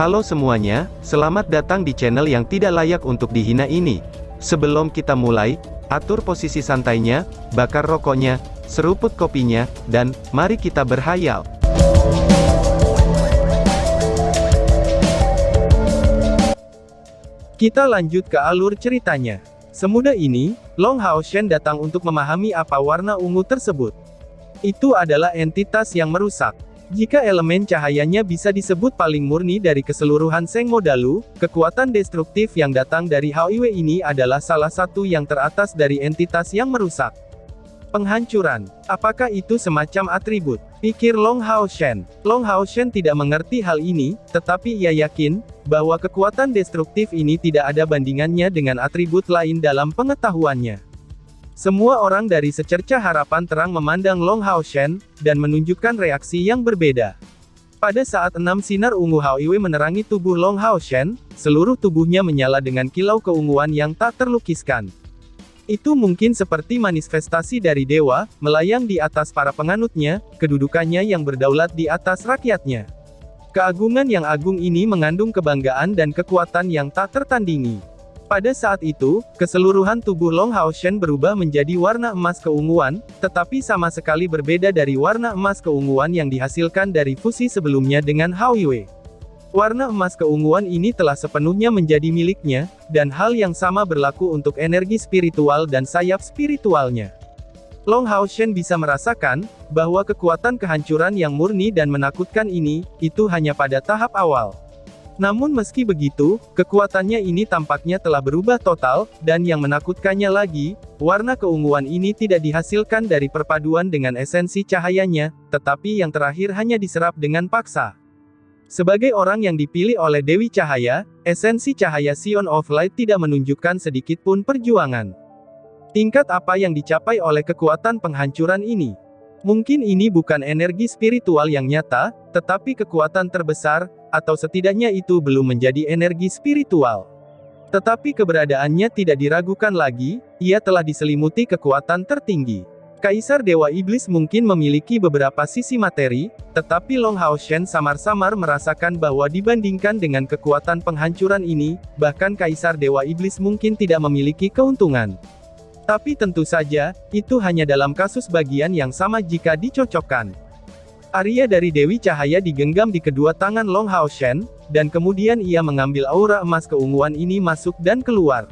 Halo semuanya, selamat datang di channel yang tidak layak untuk dihina ini. Sebelum kita mulai, atur posisi santainya, bakar rokoknya, seruput kopinya, dan mari kita berhayal. Kita lanjut ke alur ceritanya. Semudah ini, Long Hao Shen datang untuk memahami apa warna ungu tersebut. Itu adalah entitas yang merusak. Jika elemen cahayanya bisa disebut paling murni dari keseluruhan Seng Modalu, kekuatan destruktif yang datang dari Hao Yue ini adalah salah satu yang teratas dari entitas yang merusak. Penghancuran. Apakah itu semacam atribut? Pikir Long Hao Shen. Long Hao Shen tidak mengerti hal ini, tetapi ia yakin bahwa kekuatan destruktif ini tidak ada bandingannya dengan atribut lain dalam pengetahuannya. Semua orang dari secercah harapan terang memandang Long Hao Shen, dan menunjukkan reaksi yang berbeda. Pada saat 6 sinar ungu Hao Yue menerangi tubuh Long Hao Shen, seluruh tubuhnya menyala dengan kilau keunguan yang tak terlukiskan. Itu mungkin seperti manifestasi dari dewa, melayang di atas para penganutnya, kedudukannya yang berdaulat di atas rakyatnya. Keagungan yang agung ini mengandung kebanggaan dan kekuatan yang tak tertandingi. Pada saat itu, keseluruhan tubuh Long Hao Shen berubah menjadi warna emas keunguan, tetapi sama sekali berbeda dari warna emas keunguan yang dihasilkan dari fusi sebelumnya dengan Hao Yue. Warna emas keunguan ini telah sepenuhnya menjadi miliknya, dan hal yang sama berlaku untuk energi spiritual dan sayap spiritualnya. Long Hao Shen bisa merasakan bahwa kekuatan kehancuran yang murni dan menakutkan ini, itu hanya pada tahap awal. Namun meski begitu, kekuatannya ini tampaknya telah berubah total, dan yang menakutkannya lagi, warna keunguan ini tidak dihasilkan dari perpaduan dengan esensi cahayanya, tetapi yang terakhir hanya diserap dengan paksa. Sebagai orang yang dipilih oleh Dewi Cahaya, esensi cahaya Sion of Light tidak menunjukkan sedikit pun perjuangan. Tingkat apa yang dicapai oleh kekuatan penghancuran ini? Mungkin ini bukan energi spiritual yang nyata, tetapi kekuatan terbesar, atau setidaknya itu belum menjadi energi spiritual. Tetapi keberadaannya tidak diragukan lagi, ia telah diselimuti kekuatan tertinggi. Kaisar Dewa Iblis mungkin memiliki beberapa sisi materi, tetapi Long Hao Shen samar-samar merasakan bahwa dibandingkan dengan kekuatan penghancuran ini, bahkan Kaisar Dewa Iblis mungkin tidak memiliki keuntungan. Tapi tentu saja, itu hanya dalam kasus bagian yang sama jika dicocokkan. Arya dari Dewi Cahaya digenggam di kedua tangan Long Hao Shen, dan kemudian ia mengambil aura emas keunguan ini masuk dan keluar.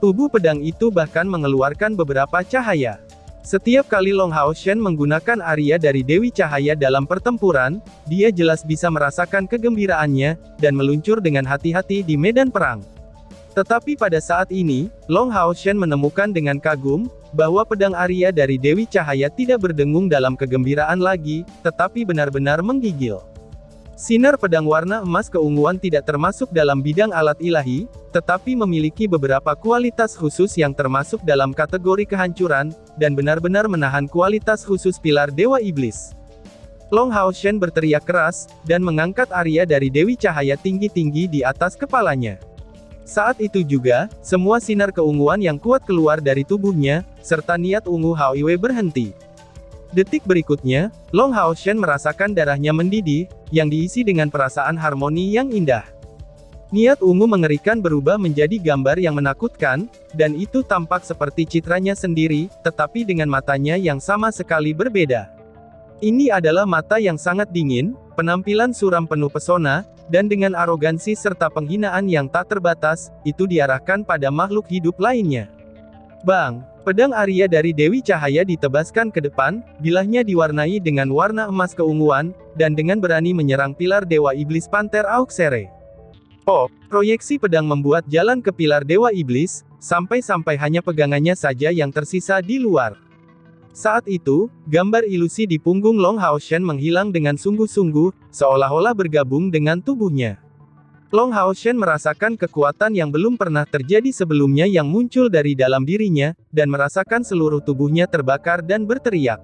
Tubuh pedang itu bahkan mengeluarkan beberapa cahaya. Setiap kali Long Hao Shen menggunakan Arya dari Dewi Cahaya dalam pertempuran, dia jelas bisa merasakan kegembiraannya, dan meluncur dengan hati-hati di medan perang. Tetapi pada saat ini, Long Hao Shen menemukan dengan kagum, bahwa pedang Arya dari Dewi Cahaya tidak berdengung dalam kegembiraan lagi, tetapi benar-benar menggigil. Sinar pedang warna emas keunguan tidak termasuk dalam bidang alat ilahi, tetapi memiliki beberapa kualitas khusus yang termasuk dalam kategori kehancuran, dan benar-benar menahan kualitas khusus pilar Dewa Iblis. Long Hao Shen berteriak keras, dan mengangkat Arya dari Dewi Cahaya tinggi-tinggi di atas kepalanya. Saat itu juga, semua sinar keunguan yang kuat keluar dari tubuhnya, serta niat ungu Hao Yue berhenti. Detik berikutnya, Long Hao Shen merasakan darahnya mendidih, yang diisi dengan perasaan harmoni yang indah. Niat ungu mengerikan berubah menjadi gambar yang menakutkan, dan itu tampak seperti citranya sendiri, tetapi dengan matanya yang sama sekali berbeda. Ini adalah mata yang sangat dingin, penampilan suram penuh pesona, dan dengan arogansi serta penghinaan yang tak terbatas, itu diarahkan pada makhluk hidup lainnya. Bang! Pedang Arya dari Dewi Cahaya ditebaskan ke depan, bilahnya diwarnai dengan warna emas keunguan, dan dengan berani menyerang pilar Dewa Iblis Panter Auxerre. Pop! Proyeksi pedang membuat jalan ke pilar Dewa Iblis, sampai-sampai hanya pegangannya saja yang tersisa di luar. Saat itu, gambar ilusi di punggung Long Hao Shen menghilang dengan sungguh-sungguh, seolah-olah bergabung dengan tubuhnya. Long Hao Shen merasakan kekuatan yang belum pernah terjadi sebelumnya yang muncul dari dalam dirinya, dan merasakan seluruh tubuhnya terbakar dan berteriak.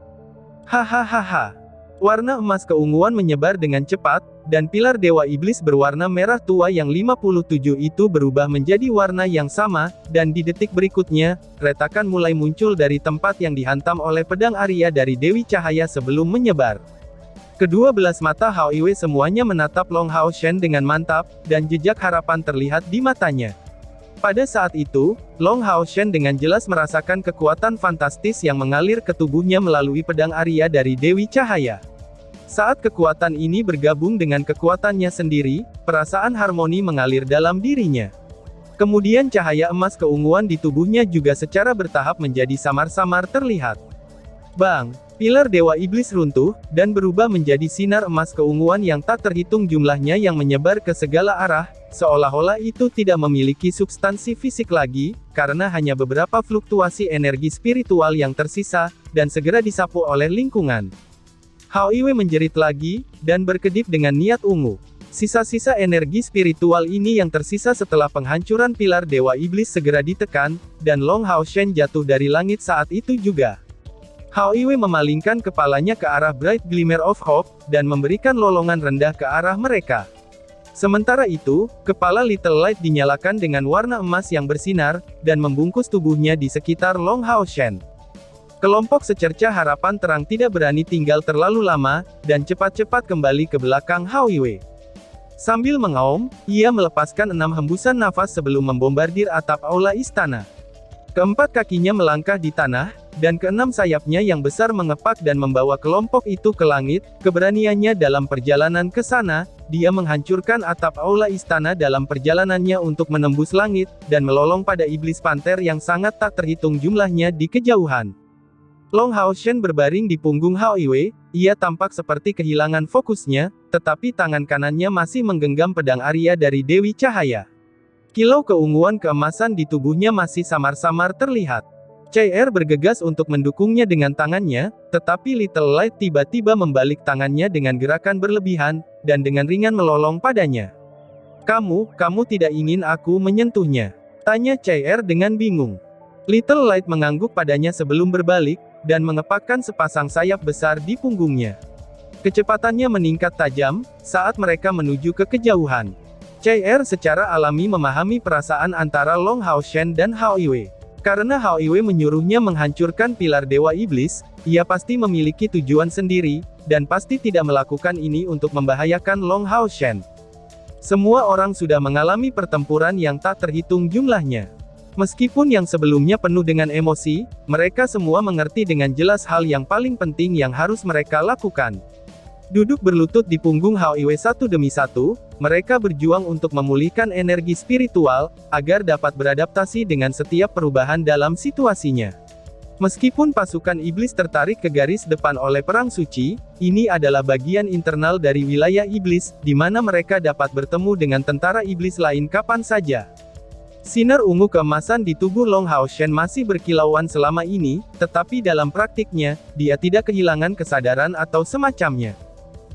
Hahaha. Warna emas keunguan menyebar dengan cepat, dan pilar Dewa Iblis berwarna merah tua yang 57 itu berubah menjadi warna yang sama, dan di detik berikutnya, retakan mulai muncul dari tempat yang dihantam oleh pedang Arya dari Dewi Cahaya sebelum menyebar. Kedua belas mata Hao Iwe semuanya menatap Long Hao Shen dengan mantap, dan jejak harapan terlihat di matanya. Pada saat itu, Long Hao Shen dengan jelas merasakan kekuatan fantastis yang mengalir ke tubuhnya melalui pedang Arya dari Dewi Cahaya. Saat kekuatan ini bergabung dengan kekuatannya sendiri, perasaan harmoni mengalir dalam dirinya. Kemudian cahaya emas keunguan di tubuhnya juga secara bertahap menjadi samar-samar terlihat. Bang! Pilar Dewa Iblis runtuh, dan berubah menjadi sinar emas keunguan yang tak terhitung jumlahnya yang menyebar ke segala arah, seolah-olah itu tidak memiliki substansi fisik lagi, karena hanya beberapa fluktuasi energi spiritual yang tersisa, dan segera disapu oleh lingkungan. Hao Iwe menjerit lagi, dan berkedip dengan niat ungu. Sisa-sisa energi spiritual ini yang tersisa setelah penghancuran pilar Dewa Iblis segera ditekan, dan Long Hao Shen jatuh dari langit saat itu juga. Hao Iwe memalingkan kepalanya ke arah Bright Glimmer of Hope, dan memberikan lolongan rendah ke arah mereka. Sementara itu, kepala Little Light dinyalakan dengan warna emas yang bersinar, dan membungkus tubuhnya di sekitar Long Hao Shen. Kelompok secerca harapan terang tidak berani tinggal terlalu lama, dan cepat-cepat kembali ke belakang Hao Iwe. Sambil mengaum, ia melepaskan 6 hembusan nafas sebelum membombardir atap aula istana. Keempat kakinya melangkah di tanah, dan keenam sayapnya yang besar mengepak dan membawa kelompok itu ke langit. Keberaniannya dalam perjalanan ke sana, dia menghancurkan atap aula istana dalam perjalanannya untuk menembus langit, dan melolong pada iblis panter yang sangat tak terhitung jumlahnya di kejauhan. Long Hao Shen berbaring di punggung Hao Iwe, ia tampak seperti kehilangan fokusnya, tetapi tangan kanannya masih menggenggam pedang Arya dari Dewi Cahaya. Kilau keunguan keemasan di tubuhnya masih samar-samar terlihat. CR bergegas untuk mendukungnya dengan tangannya, tetapi Little Light tiba-tiba membalik tangannya dengan gerakan berlebihan, dan dengan ringan melolong padanya. Kamu tidak ingin aku menyentuhnya? Tanya CR dengan bingung. Little Light mengangguk padanya sebelum berbalik, dan mengepakkan sepasang sayap besar di punggungnya. Kecepatannya meningkat tajam, saat mereka menuju ke kejauhan. CR secara alami memahami perasaan antara Long Hao Shen dan Hao Iwe. Karena Hao Iwe menyuruhnya menghancurkan pilar Dewa Iblis, ia pasti memiliki tujuan sendiri, dan pasti tidak melakukan ini untuk membahayakan Long Hao Shen. Semua orang sudah mengalami pertempuran yang tak terhitung jumlahnya. Meskipun yang sebelumnya penuh dengan emosi, mereka semua mengerti dengan jelas hal yang paling penting yang harus mereka lakukan. Duduk berlutut di punggung Hao Iwe satu demi satu, mereka berjuang untuk memulihkan energi spiritual, agar dapat beradaptasi dengan setiap perubahan dalam situasinya. Meskipun pasukan iblis tertarik ke garis depan oleh perang suci, ini adalah bagian internal dari wilayah iblis, di mana mereka dapat bertemu dengan tentara iblis lain kapan saja. Sinar ungu keemasan di tubuh Long Hao Shen masih berkilauan selama ini, tetapi dalam praktiknya, dia tidak kehilangan kesadaran atau semacamnya.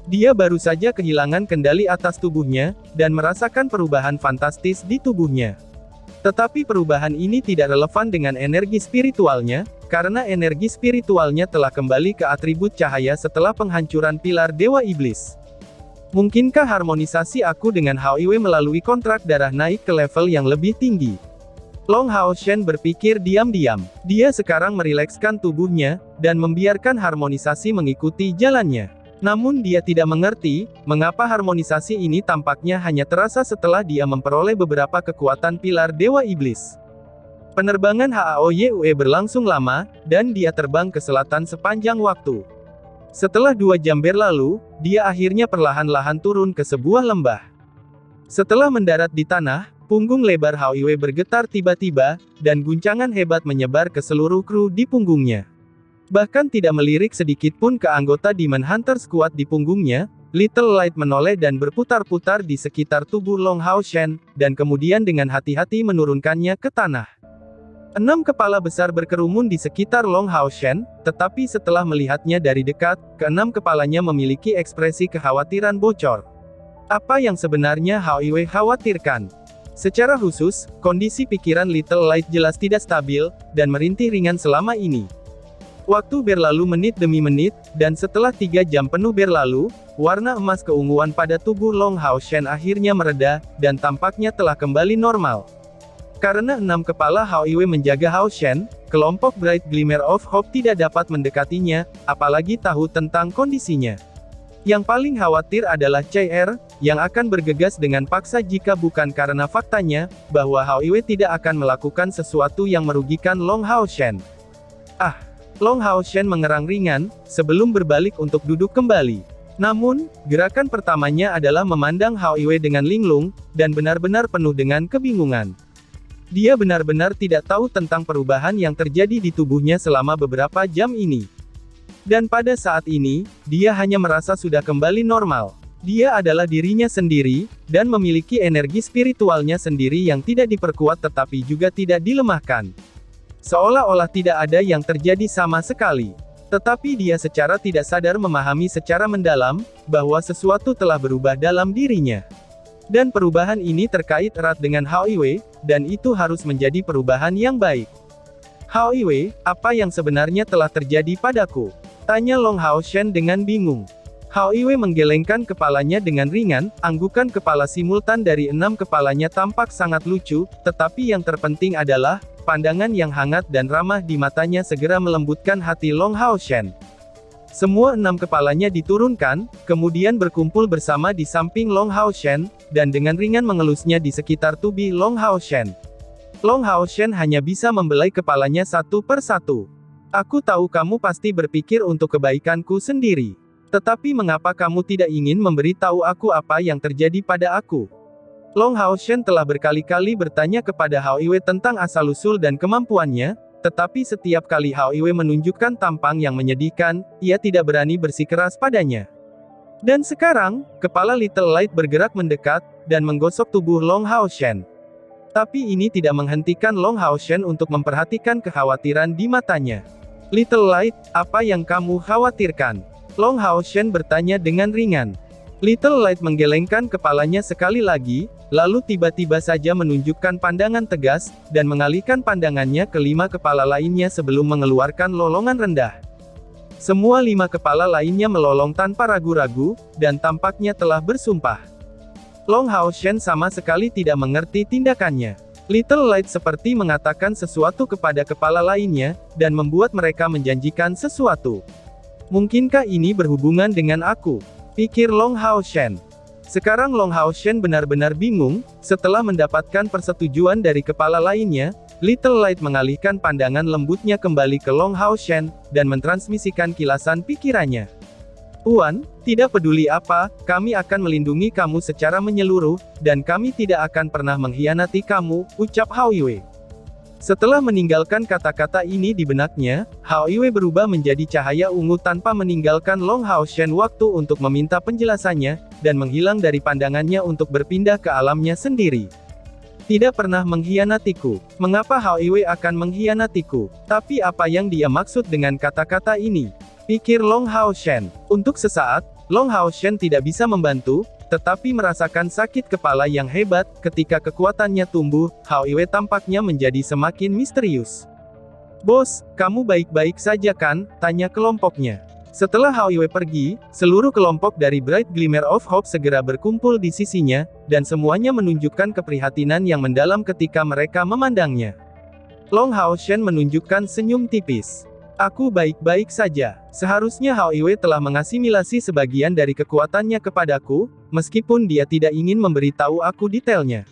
Dia baru saja kehilangan kendali atas tubuhnya, dan merasakan perubahan fantastis di tubuhnya. Tetapi perubahan ini tidak relevan dengan energi spiritualnya, karena energi spiritualnya telah kembali ke atribut cahaya setelah penghancuran pilar Dewa Iblis. Mungkinkah harmonisasi aku dengan Hao Iwe melalui kontrak darah naik ke level yang lebih tinggi? Long Hao Shen berpikir diam-diam. Dia sekarang merilekskan tubuhnya, dan membiarkan harmonisasi mengikuti jalannya. Namun dia tidak mengerti, mengapa harmonisasi ini tampaknya hanya terasa setelah dia memperoleh beberapa kekuatan pilar Dewa Iblis. Penerbangan HAOYUE berlangsung lama, dan dia terbang ke selatan sepanjang waktu. Setelah 2 jam berlalu, dia akhirnya perlahan-lahan turun ke sebuah lembah. Setelah mendarat di tanah, punggung lebar Hao Iwe bergetar tiba-tiba, dan guncangan hebat menyebar ke seluruh kru di punggungnya. Bahkan tidak melirik sedikit pun ke anggota Demon Hunter Squad di punggungnya, Little Light menoleh dan berputar-putar di sekitar tubuh Long Hao Shen, dan kemudian dengan hati-hati menurunkannya ke tanah. 6 kepala besar berkerumun di sekitar Long Hao Shen, tetapi setelah melihatnya dari dekat, ke-6 kepalanya memiliki ekspresi kekhawatiran bocor. Apa yang sebenarnya Hao Iwe khawatirkan? Secara khusus, kondisi pikiran Little Light jelas tidak stabil, dan merintih ringan selama ini. Waktu berlalu menit demi menit, dan setelah 3 jam penuh berlalu, warna emas keunguan pada tubuh Long Hao Shen akhirnya mereda, dan tampaknya telah kembali normal. Karena 6 kepala Hao Iwe menjaga Hao Shen, kelompok Bright Glimmer of Hope tidak dapat mendekatinya, apalagi tahu tentang kondisinya. Yang paling khawatir adalah CR, yang akan bergegas dengan paksa jika bukan karena faktanya, bahwa Hao Iwei tidak akan melakukan sesuatu yang merugikan Long Hao Shen. Ah! Long Hao Shen mengerang ringan, sebelum berbalik untuk duduk kembali. Namun, gerakan pertamanya adalah memandang Hao Iwei dengan linglung, dan benar-benar penuh dengan kebingungan. Dia benar-benar tidak tahu tentang perubahan yang terjadi di tubuhnya selama beberapa jam ini. Dan pada saat ini, dia hanya merasa sudah kembali normal. Dia adalah dirinya sendiri, dan memiliki energi spiritualnya sendiri yang tidak diperkuat tetapi juga tidak dilemahkan. Seolah-olah tidak ada yang terjadi sama sekali. Tetapi dia secara tidak sadar memahami secara mendalam, bahwa sesuatu telah berubah dalam dirinya. Dan perubahan ini terkait erat dengan Hao Iwei, dan itu harus menjadi perubahan yang baik. Hao Iwei, apa yang sebenarnya telah terjadi padaku? Tanya Long Hao Shen dengan bingung. Hao Iwei menggelengkan kepalanya dengan ringan, anggukan kepala simultan dari 6 kepalanya tampak sangat lucu, tetapi yang terpenting adalah, pandangan yang hangat dan ramah di matanya segera melembutkan hati Long Hao Shen. Semua 6 kepalanya diturunkan, kemudian berkumpul bersama di samping Long Hao Shen, dan dengan ringan mengelusnya di sekitar tubuh Long Hao Shen. Long Hao Shen hanya bisa membelai kepalanya satu per satu. Aku tahu kamu pasti berpikir untuk kebaikanku sendiri. Tetapi mengapa kamu tidak ingin memberitahu aku apa yang terjadi pada aku? Long Hao Shen telah berkali-kali bertanya kepada Hao Iwei tentang asal-usul dan kemampuannya, tetapi setiap kali Hao Iwei menunjukkan tampang yang menyedihkan, ia tidak berani bersikeras padanya. Dan sekarang, kepala Little Light bergerak mendekat, dan menggosok tubuh Long Hao Shen. Tapi ini tidak menghentikan Long Hao Shen untuk memperhatikan kekhawatiran di matanya. Little Light, apa yang kamu khawatirkan? Long Hao Shen bertanya dengan ringan. Little Light menggelengkan kepalanya sekali lagi, lalu tiba-tiba saja menunjukkan pandangan tegas, dan mengalihkan pandangannya ke 5 kepala lainnya sebelum mengeluarkan lolongan rendah. Semua 5 kepala lainnya melolong tanpa ragu-ragu, dan tampaknya telah bersumpah. Long Hao Shen sama sekali tidak mengerti tindakannya. Little Light seperti mengatakan sesuatu kepada kepala lainnya, dan membuat mereka menjanjikan sesuatu. Mungkinkah ini berhubungan dengan aku? Pikir Long Hao Shen. Sekarang Long Hao Shen benar-benar bingung, setelah mendapatkan persetujuan dari kepala lainnya, Little Light mengalihkan pandangan lembutnya kembali ke Long Hao Shen, dan mentransmisikan kilasan pikirannya. Tuan, tidak peduli apa, kami akan melindungi kamu secara menyeluruh, dan kami tidak akan pernah mengkhianati kamu, ucap Hao Iwei. Setelah meninggalkan kata-kata ini di benaknya, Hao Iwei berubah menjadi cahaya ungu tanpa meninggalkan Long Hao Shen waktu untuk meminta penjelasannya, dan menghilang dari pandangannya untuk berpindah ke alamnya sendiri. Tidak pernah mengkhianatiku. Mengapa Hao Iwei akan mengkhianatiku? Tapi apa yang dia maksud dengan kata-kata ini? Pikir Long Hao Shen. Untuk sesaat, Long Hao Shen tidak bisa membantu, tetapi merasakan sakit kepala yang hebat. Ketika kekuatannya tumbuh, Hao Iwei tampaknya menjadi semakin misterius. Bos, kamu baik-baik saja kan? Tanya kelompoknya. Setelah Hao Iwei pergi, seluruh kelompok dari Bright Glimmer of Hope segera berkumpul di sisinya, dan semuanya menunjukkan keprihatinan yang mendalam ketika mereka memandangnya. Long Hao Shen menunjukkan senyum tipis. Aku baik-baik saja. Seharusnya Hao Iwei telah mengasimilasi sebagian dari kekuatannya kepadaku, meskipun dia tidak ingin memberitahu aku detailnya.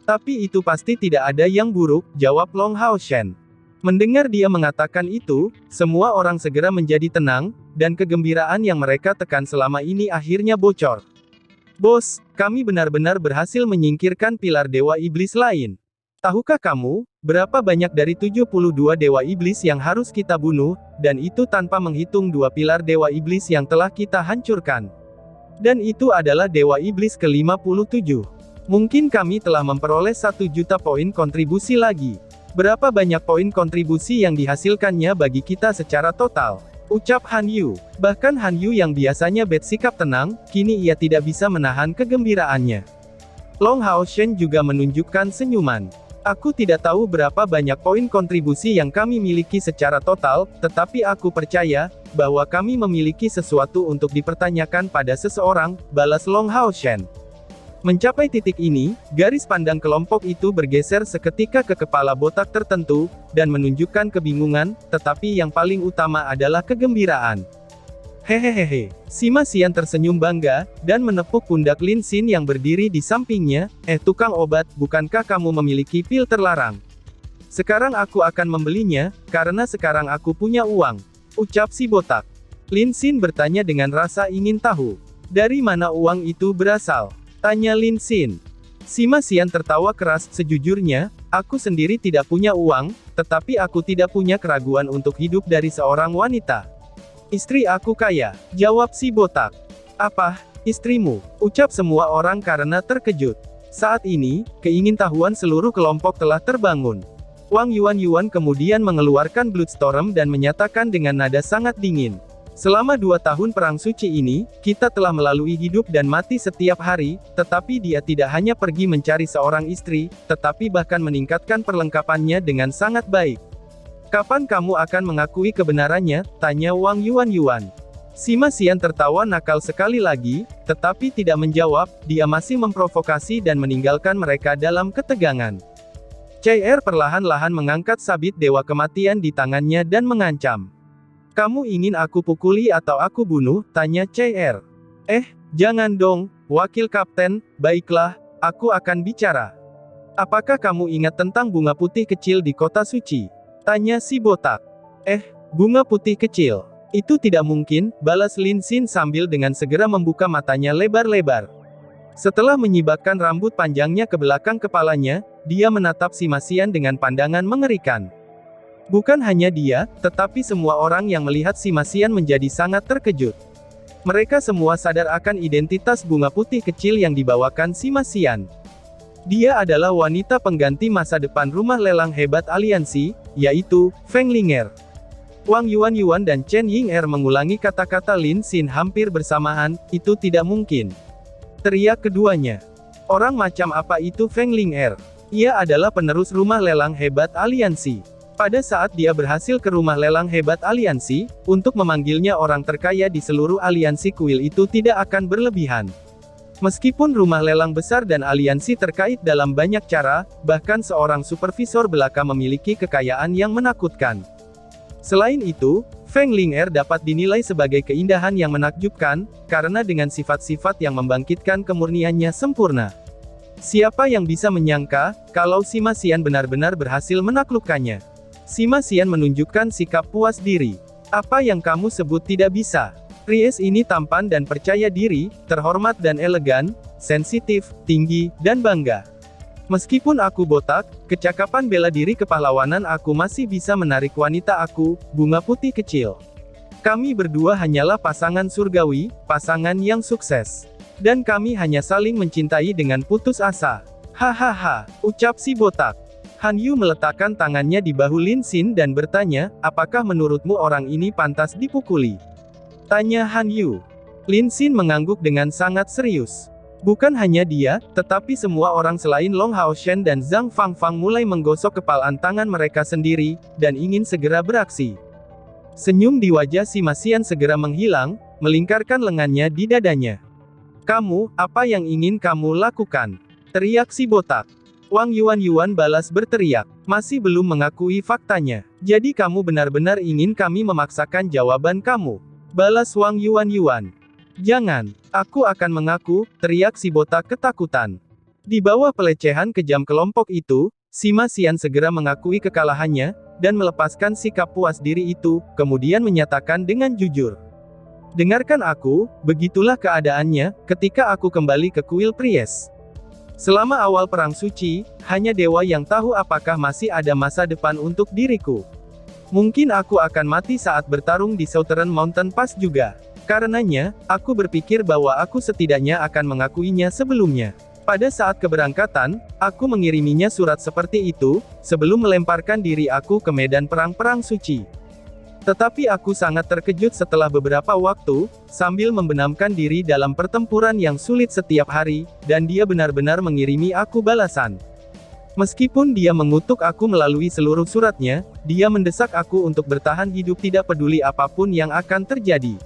Tapi itu pasti tidak ada yang buruk, jawab Long Hao Shen. Mendengar dia mengatakan itu, semua orang segera menjadi tenang, dan kegembiraan yang mereka tekan selama ini akhirnya bocor. Bos, kami benar-benar berhasil menyingkirkan pilar Dewa Iblis lain. Tahukah kamu, berapa banyak dari 72 Dewa Iblis yang harus kita bunuh, dan itu tanpa menghitung 2 pilar Dewa Iblis yang telah kita hancurkan. Dan itu adalah Dewa Iblis ke-57. Mungkin kami telah memperoleh 1 juta poin kontribusi lagi. Berapa banyak poin kontribusi yang dihasilkannya bagi kita secara total? Ucap Han Yu. Bahkan Han Yu yang biasanya bersikap tenang, kini ia tidak bisa menahan kegembiraannya. Long Hao Shen juga menunjukkan senyuman. Aku tidak tahu berapa banyak poin kontribusi yang kami miliki secara total, tetapi aku percaya, bahwa kami memiliki sesuatu untuk dipertanyakan pada seseorang, balas Long Hao Shen. Mencapai titik ini, garis pandang kelompok itu bergeser seketika ke kepala botak tertentu, dan menunjukkan kebingungan, tetapi yang paling utama adalah kegembiraan. Hehehehe. Sima Xian tersenyum bangga, dan menepuk pundak Lin Xin yang berdiri di sampingnya. Tukang obat, bukankah kamu memiliki pil terlarang? Sekarang aku akan membelinya, karena sekarang aku punya uang. Ucap si botak. Lin Xin bertanya dengan rasa ingin tahu. Dari mana uang itu berasal? Tanya Lin Xin. Sima Xian tertawa keras, sejujurnya, aku sendiri tidak punya uang, tetapi aku tidak punya keraguan untuk hidup dari seorang wanita. Istri aku kaya, jawab si botak. Apa, istrimu? Ucap semua orang karena terkejut. Saat ini, keingintahuan seluruh kelompok telah terbangun. Wang Yuan kemudian mengeluarkan Bloodstorm dan menyatakan dengan nada sangat dingin. Selama 2 tahun perang suci ini, kita telah melalui hidup dan mati setiap hari, tetapi dia tidak hanya pergi mencari seorang istri, tetapi bahkan meningkatkan perlengkapannya dengan sangat baik. Kapan kamu akan mengakui kebenarannya? Tanya Wang Yuan. Sima Xian tertawa nakal sekali lagi, tetapi tidak menjawab, dia masih memprovokasi dan meninggalkan mereka dalam ketegangan. CR perlahan-lahan mengangkat sabit Dewa Kematian di tangannya dan mengancam. Kamu ingin aku pukuli atau aku bunuh? Tanya CR. Jangan dong, Wakil Kapten, baiklah, aku akan bicara. Apakah kamu ingat tentang bunga putih kecil di kota suci? Tanya si botak. Bunga putih kecil. Itu tidak mungkin, balas Lin Xin sambil dengan segera membuka matanya lebar-lebar. Setelah menyibakkan rambut panjangnya ke belakang kepalanya, dia menatap Sima Xian dengan pandangan mengerikan. Bukan hanya dia, tetapi semua orang yang melihat Sima Xian menjadi sangat terkejut. Mereka semua sadar akan identitas bunga putih kecil yang dibawakan Sima Xian. Dia adalah wanita pengganti masa depan rumah lelang hebat aliansi, yaitu Feng Ling'er. Wang Yuan dan Chen Ying'er mengulangi kata-kata Lin Xin hampir bersamaan, itu tidak mungkin. Teriak keduanya. Orang macam apa itu Feng Ling'er? Ia adalah penerus rumah lelang hebat aliansi. Pada saat dia berhasil ke rumah lelang hebat aliansi, untuk memanggilnya orang terkaya di seluruh aliansi kuil itu tidak akan berlebihan. Meskipun rumah lelang besar dan aliansi terkait dalam banyak cara, bahkan seorang supervisor belaka memiliki kekayaan yang menakutkan. Selain itu, Feng Ling'er dapat dinilai sebagai keindahan yang menakjubkan, karena dengan sifat-sifat yang membangkitkan kemurniannya sempurna. Siapa yang bisa menyangka, kalau Sima Xian benar-benar berhasil menaklukkannya? Sima Xian menunjukkan sikap puas diri. Apa yang kamu sebut tidak bisa? Pries ini tampan dan percaya diri, terhormat dan elegan, sensitif, tinggi, dan bangga. Meskipun aku botak, kecakapan bela diri kepahlawanan aku masih bisa menarik wanita aku, bunga putih kecil. Kami berdua hanyalah pasangan surgawi, pasangan yang sukses. Dan kami hanya saling mencintai dengan putus asa. Hahaha, ucap si botak. Han Yu meletakkan tangannya di bahu Lin Xin dan bertanya, apakah menurutmu orang ini pantas dipukuli? Tanya Han Yu. Lin Xin mengangguk dengan sangat serius. Bukan hanya dia, tetapi semua orang selain Long Haoshen dan Zhang Fangfang mulai menggosok kepalan tangan mereka sendiri, dan ingin segera beraksi. Senyum di wajah Sima Xian segera menghilang, melingkarkan lengannya di dadanya. Kamu, apa yang ingin kamu lakukan? Teriak si botak. Wang Yuan balas berteriak. Masih belum mengakui faktanya. Jadi kamu benar-benar ingin kami memaksakan jawaban kamu? Balas Wang Yuan. Jangan, aku akan mengaku, teriak si botak ketakutan. Di bawah pelecehan kejam kelompok itu, Sima Xian segera mengakui kekalahannya, dan melepaskan sikap puas diri itu, kemudian menyatakan dengan jujur. Dengarkan aku, begitulah keadaannya, ketika aku kembali ke kuil Pries. Selama awal perang suci, hanya dewa yang tahu apakah masih ada masa depan untuk diriku. Mungkin aku akan mati saat bertarung di Southern Mountain Pass juga. Karenanya, aku berpikir bahwa aku setidaknya akan mengakuinya sebelumnya. Pada saat keberangkatan, aku mengiriminya surat seperti itu, sebelum melemparkan diri aku ke medan perang suci. Tetapi aku sangat terkejut setelah beberapa waktu, sambil membenamkan diri dalam pertempuran yang sulit setiap hari, dan dia benar-benar mengirimi aku balasan. Meskipun dia mengutuk aku melalui seluruh suratnya, dia mendesak aku untuk bertahan hidup tidak peduli apapun yang akan terjadi.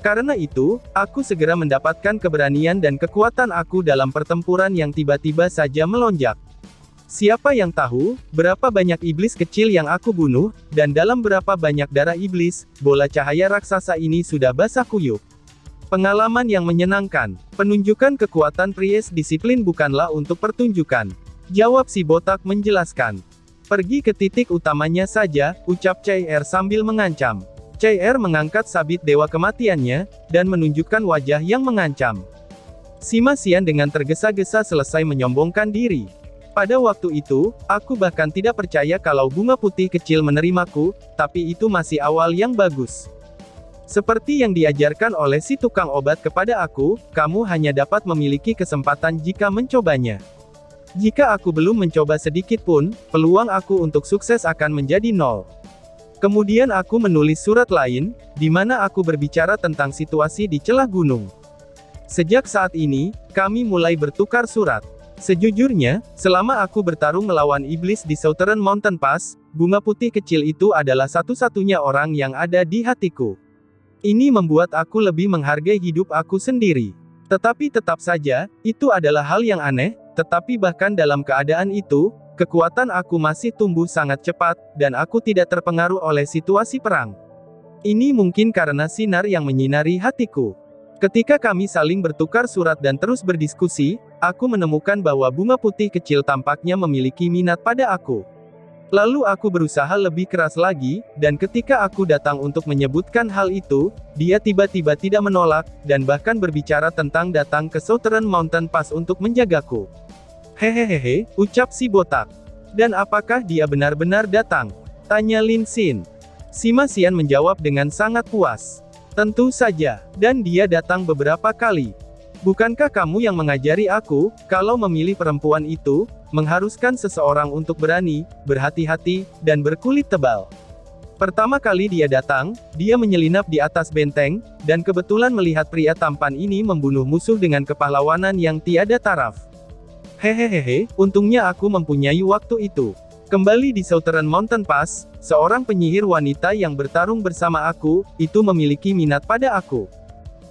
Karena itu, aku segera mendapatkan keberanian dan kekuatan aku dalam pertempuran yang tiba-tiba saja melonjak. Siapa yang tahu, berapa banyak iblis kecil yang aku bunuh, dan dalam berapa banyak darah iblis, bola cahaya raksasa ini sudah basah kuyup. Pengalaman yang menyenangkan. Penunjukan kekuatan Priest disiplin bukanlah untuk pertunjukan. Jawab si botak menjelaskan. Pergi ke titik utamanya saja, ucap Chai sambil mengancam. Chai mengangkat sabit dewa kematiannya, dan menunjukkan wajah yang mengancam. Sima Xian dengan tergesa-gesa selesai menyombongkan diri. Pada waktu itu, aku bahkan tidak percaya kalau bunga putih kecil menerimaku, tapi itu masih awal yang bagus. Seperti yang diajarkan oleh si tukang obat kepada aku, kamu hanya dapat memiliki kesempatan jika mencobanya. Jika aku belum mencoba sedikit pun, peluang aku untuk sukses akan menjadi nol. Kemudian aku menulis surat lain, di mana aku berbicara tentang situasi di celah gunung. Sejak saat ini, kami mulai bertukar surat. Sejujurnya, selama aku bertarung melawan iblis di Southern Mountain Pass, bunga putih kecil itu adalah satu-satunya orang yang ada di hatiku. Ini membuat aku lebih menghargai hidup aku sendiri. Tetapi tetap saja, itu adalah hal yang aneh, tetapi bahkan dalam keadaan itu, kekuatan aku masih tumbuh sangat cepat, dan aku tidak terpengaruh oleh situasi perang. Ini mungkin karena sinar yang menyinari hatiku. Ketika kami saling bertukar surat dan terus berdiskusi, aku menemukan bahwa bunga putih kecil tampaknya memiliki minat pada aku. Lalu aku berusaha lebih keras lagi, dan ketika aku datang untuk menyebutkan hal itu, dia tiba-tiba tidak menolak, dan bahkan berbicara tentang datang ke Southern Mountain Pass untuk menjagaku. Hehehehe, ucap si botak. Dan apakah dia benar-benar datang? Tanya Lin Xin. Sima Xian menjawab dengan sangat puas. Tentu saja, dan dia datang beberapa kali. Bukankah kamu yang mengajari aku, kalau memilih perempuan itu, mengharuskan seseorang untuk berani, berhati-hati, dan berkulit tebal. Pertama kali dia datang, dia menyelinap di atas benteng, dan kebetulan melihat pria tampan ini membunuh musuh dengan kepahlawanan yang tiada taraf. Hehehehe, untungnya aku mempunyai waktu itu. Kembali di Southern Mountain Pass, seorang penyihir wanita yang bertarung bersama aku, itu memiliki minat pada aku.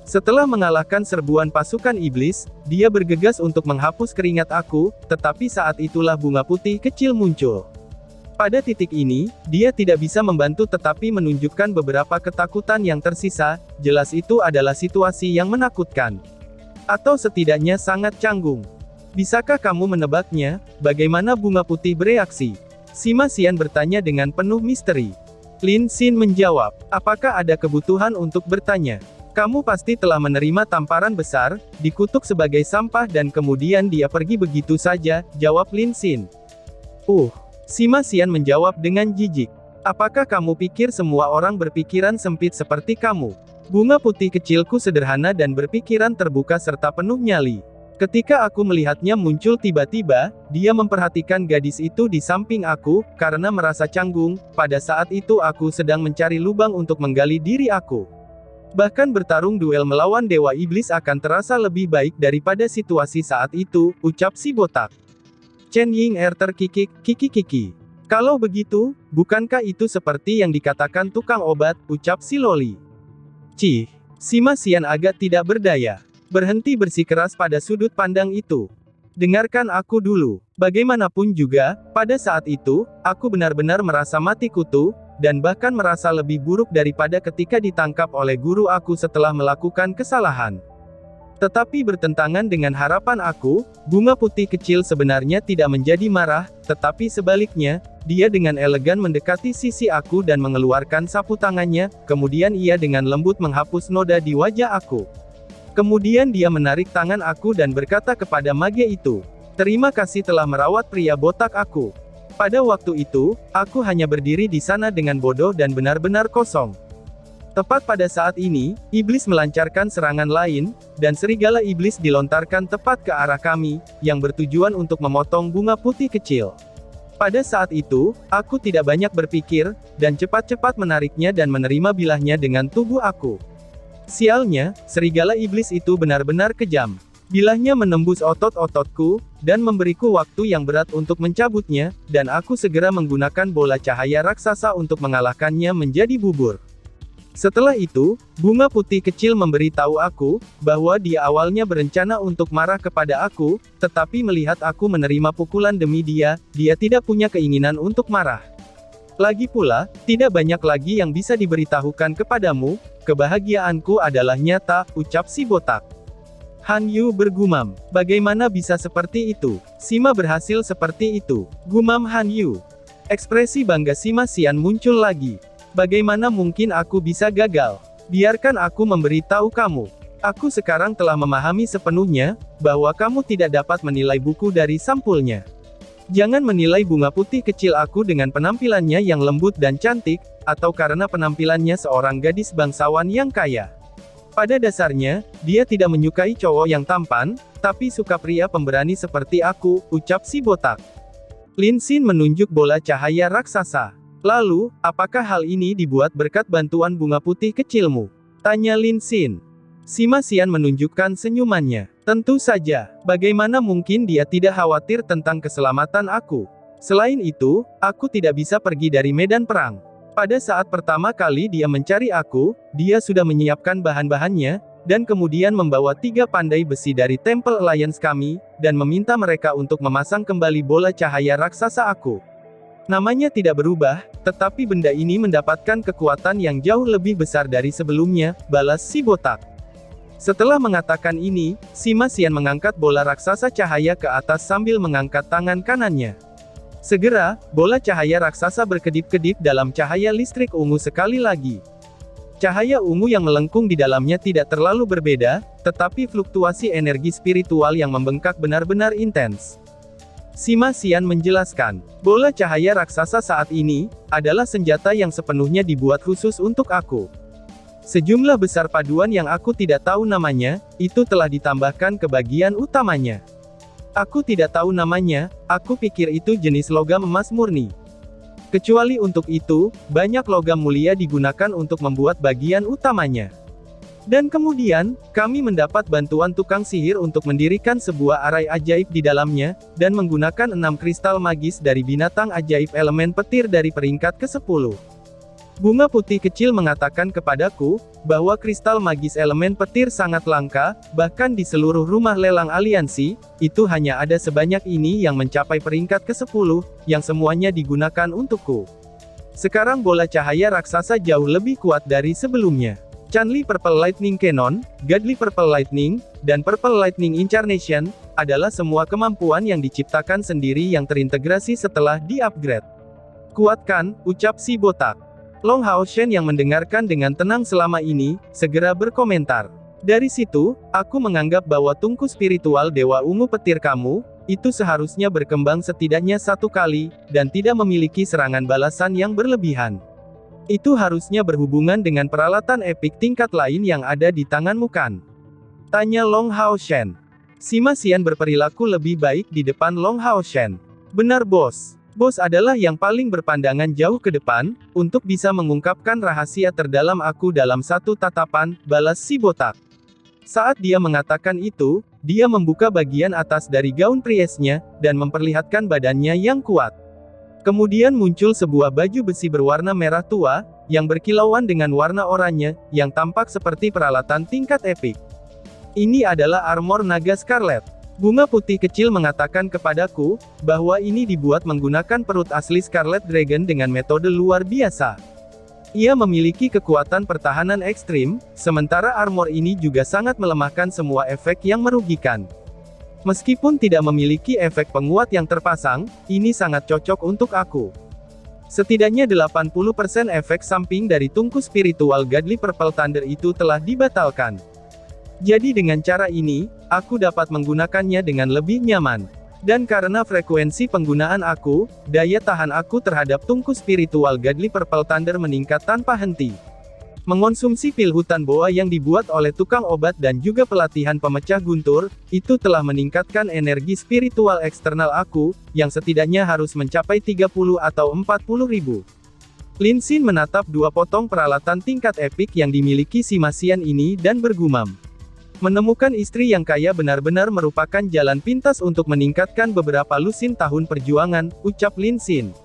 Setelah mengalahkan serbuan pasukan iblis, dia bergegas untuk menghapus keringat aku, tetapi saat itulah bunga putih kecil muncul. Pada titik ini, dia tidak bisa membantu tetapi menunjukkan beberapa ketakutan yang tersisa, jelas itu adalah situasi yang menakutkan. Atau setidaknya sangat canggung. Bisakah kamu menebaknya, bagaimana bunga putih bereaksi? Sima Xian bertanya dengan penuh misteri. Lin Xin menjawab, apakah ada kebutuhan untuk bertanya? Kamu pasti telah menerima tamparan besar, dikutuk sebagai sampah dan kemudian dia pergi begitu saja, jawab Lin Xin. Sima Xian menjawab dengan jijik. Apakah kamu pikir semua orang berpikiran sempit seperti kamu? Bunga putih kecilku sederhana dan berpikiran terbuka serta penuh nyali. Ketika aku melihatnya muncul tiba-tiba, dia memperhatikan gadis itu di samping aku, karena merasa canggung, pada saat itu aku sedang mencari lubang untuk menggali diri aku. Bahkan bertarung duel melawan Dewa Iblis akan terasa lebih baik daripada situasi saat itu, ucap si botak. Chen Ying terkikik, kiki-kiki. Kalau begitu, bukankah itu seperti yang dikatakan tukang obat, ucap si Loli. Cih, Sima Xian agak tidak berdaya. Berhenti bersikeras pada sudut pandang itu. Dengarkan aku dulu. Bagaimanapun juga, pada saat itu, aku benar-benar merasa mati kutu, dan bahkan merasa lebih buruk daripada ketika ditangkap oleh guru aku setelah melakukan kesalahan. Tetapi bertentangan dengan harapan aku, bunga putih kecil sebenarnya tidak menjadi marah, tetapi sebaliknya, dia dengan elegan mendekati sisi aku dan mengeluarkan sapu tangannya, kemudian ia dengan lembut menghapus noda di wajah aku. Kemudian dia menarik tangan aku dan berkata kepada mage itu, terima kasih telah merawat pria botak aku. Pada waktu itu, aku hanya berdiri di sana dengan bodoh dan benar-benar kosong. Tepat pada saat ini, iblis melancarkan serangan lain, dan serigala iblis dilontarkan tepat ke arah kami, yang bertujuan untuk memotong bunga putih kecil. Pada saat itu, aku tidak banyak berpikir, dan cepat-cepat menariknya dan menerima bilahnya dengan tubuh aku. Sialnya, serigala iblis itu benar-benar kejam. Bilahnya menembus otot-ototku, dan memberiku waktu yang berat untuk mencabutnya, dan aku segera menggunakan bola cahaya raksasa untuk mengalahkannya menjadi bubur. Setelah itu, bunga putih kecil memberitahu aku, bahwa dia awalnya berencana untuk marah kepada aku, tetapi melihat aku menerima pukulan demi dia tidak punya keinginan untuk marah. Lagi pula, tidak banyak lagi yang bisa diberitahukan kepadamu, kebahagiaanku adalah nyata, ucap si botak. Han Yu bergumam, bagaimana bisa seperti itu? Sima berhasil seperti itu, gumam Han Yu. Ekspresi bangga Sima Xian muncul lagi. Bagaimana mungkin aku bisa gagal? Biarkan aku memberitahu kamu. Aku sekarang telah memahami sepenuhnya, bahwa kamu tidak dapat menilai buku dari sampulnya. Jangan menilai bunga putih kecil aku dengan penampilannya yang lembut dan cantik, atau karena penampilannya seorang gadis bangsawan yang kaya. Pada dasarnya, dia tidak menyukai cowok yang tampan, tapi suka pria pemberani seperti aku, ucap si botak. Lin Xin menunjuk bola cahaya raksasa. Lalu, apakah hal ini dibuat berkat bantuan bunga putih kecilmu? Tanya Lin Xin. Sima Xian menunjukkan senyumannya. Tentu saja, bagaimana mungkin dia tidak khawatir tentang keselamatan aku? Selain itu, aku tidak bisa pergi dari medan perang. Pada saat pertama kali dia mencari aku, dia sudah menyiapkan bahan-bahannya, dan kemudian membawa 3 pandai besi dari Temple Alliance kami, dan meminta mereka untuk memasang kembali bola cahaya raksasa aku. Namanya tidak berubah, tetapi benda ini mendapatkan kekuatan yang jauh lebih besar dari sebelumnya, balas si botak. Setelah mengatakan ini, Sima Xian mengangkat bola raksasa cahaya ke atas sambil mengangkat tangan kanannya. Segera, bola cahaya raksasa berkedip-kedip dalam cahaya listrik ungu sekali lagi. Cahaya ungu yang melengkung di dalamnya tidak terlalu berbeda, tetapi fluktuasi energi spiritual yang membengkak benar-benar intens. Sima Xian menjelaskan, bola cahaya raksasa saat ini, adalah senjata yang sepenuhnya dibuat khusus untuk aku. Sejumlah besar paduan yang aku tidak tahu namanya, itu telah ditambahkan ke bagian utamanya. Aku tidak tahu namanya, aku pikir itu jenis logam emas murni. Kecuali untuk itu, banyak logam mulia digunakan untuk membuat bagian utamanya. Dan kemudian, kami mendapat bantuan tukang sihir untuk mendirikan sebuah arai ajaib di dalamnya, dan menggunakan 6 kristal magis dari binatang ajaib elemen petir dari peringkat ke-10. Bunga putih kecil mengatakan kepadaku, bahwa kristal magis elemen petir sangat langka, bahkan di seluruh rumah lelang aliansi, itu hanya ada sebanyak ini yang mencapai peringkat ke-10, yang semuanya digunakan untukku. Sekarang bola cahaya raksasa jauh lebih kuat dari sebelumnya. Chanli Purple Lightning Cannon, Godly Purple Lightning, dan Purple Lightning Incarnation, adalah semua kemampuan yang diciptakan sendiri yang terintegrasi setelah di-upgrade. Kuatkan, ucap si botak. Long Hao Shen yang mendengarkan dengan tenang selama ini, segera berkomentar. Dari situ, aku menganggap bahwa tungku spiritual Dewa Ungu Petir kamu, itu seharusnya berkembang setidaknya 1 kali, dan tidak memiliki serangan balasan yang berlebihan. Itu harusnya berhubungan dengan peralatan epik tingkat lain yang ada di tanganmu kan? Tanya Long Hao Shen. Sima Xian berperilaku lebih baik di depan Long Hao Shen. Benar bos. Bos adalah yang paling berpandangan jauh ke depan, untuk bisa mengungkapkan rahasia terdalam aku dalam 1 tatapan, balas si botak. Saat dia mengatakan itu, dia membuka bagian atas dari gaun priesnya, dan memperlihatkan badannya yang kuat. Kemudian muncul sebuah baju besi berwarna merah tua, yang berkilauan dengan warna oranye, yang tampak seperti peralatan tingkat epik. Ini adalah armor naga Scarlet. Bunga putih kecil mengatakan kepadaku, bahwa ini dibuat menggunakan perut asli Scarlet Dragon dengan metode luar biasa. Ia memiliki kekuatan pertahanan ekstrim, sementara armor ini juga sangat melemahkan semua efek yang merugikan. Meskipun tidak memiliki efek penguat yang terpasang, ini sangat cocok untuk aku. Setidaknya 80% efek samping dari tungku spiritual Godly Purple Thunder itu telah dibatalkan. Jadi dengan cara ini, aku dapat menggunakannya dengan lebih nyaman. Dan karena frekuensi penggunaan aku, daya tahan aku terhadap tungku spiritual Godly Purple Thunder meningkat tanpa henti. Mengonsumsi pil hutan boa yang dibuat oleh tukang obat dan juga pelatihan pemecah guntur, itu telah meningkatkan energi spiritual eksternal aku, yang setidaknya harus mencapai 30 atau 40 ribu. Lin Xin menatap 2 potong peralatan tingkat epik yang dimiliki Sima Xian ini dan bergumam. Menemukan istri yang kaya benar-benar merupakan jalan pintas untuk meningkatkan beberapa lusin tahun perjuangan, ucap Lin Xin.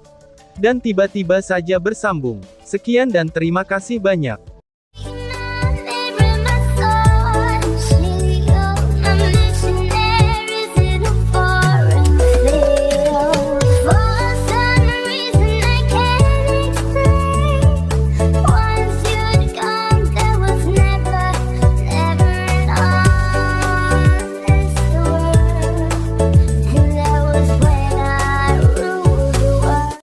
Dan tiba-tiba saja bersambung. Sekian dan terima kasih banyak.